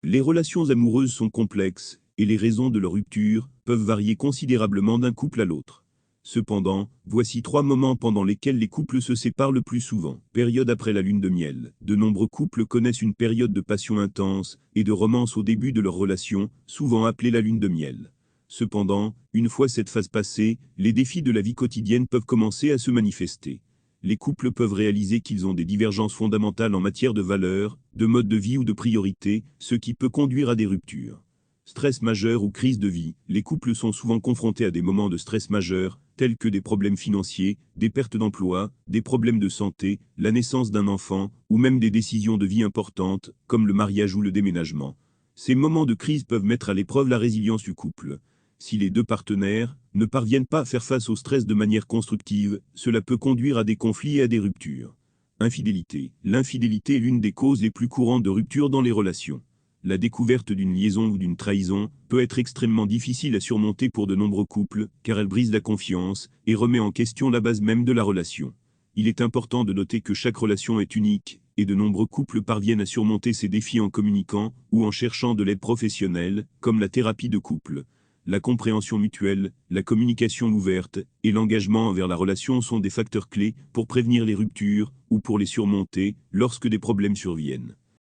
Les relations amoureuses sont complexes, et les raisons de leur rupture peuvent varier considérablement d'un couple à l'autre. Cependant, voici 3 moments pendant lesquels les couples se séparent le plus souvent. Période après la lune de miel. De nombreux couples connaissent une période de passion intense et de romance au début de leur relation, souvent appelée la lune de miel. Cependant, une fois cette phase passée, les défis de la vie quotidienne peuvent commencer à se manifester. Les couples peuvent réaliser qu'ils ont des divergences fondamentales en matière de valeurs, de mode de vie ou de priorités, ce qui peut conduire à des ruptures. Stress majeur ou crise de vie. Les couples sont souvent confrontés à des moments de stress majeur, tels que des problèmes financiers, des pertes d'emploi, des problèmes de santé, la naissance d'un enfant, ou même des décisions de vie importantes, comme le mariage ou le déménagement. Ces moments de crise peuvent mettre à l'épreuve la résilience du couple. Si les deux partenaires ne parviennent pas à faire face au stress de manière constructive, cela peut conduire à des conflits et à des ruptures. Infidélité. L'infidélité est l'une des causes les plus courantes de rupture dans les relations. La découverte d'une liaison ou d'une trahison peut être extrêmement difficile à surmonter pour de nombreux couples, car elle brise la confiance et remet en question la base même de la relation. Il est important de noter que chaque relation est unique, et de nombreux couples parviennent à surmonter ces défis en communiquant ou en cherchant de l'aide professionnelle, comme la thérapie de couple. La compréhension mutuelle, la communication ouverte et l'engagement envers la relation sont des facteurs clés pour prévenir les ruptures ou pour les surmonter lorsque des problèmes surviennent.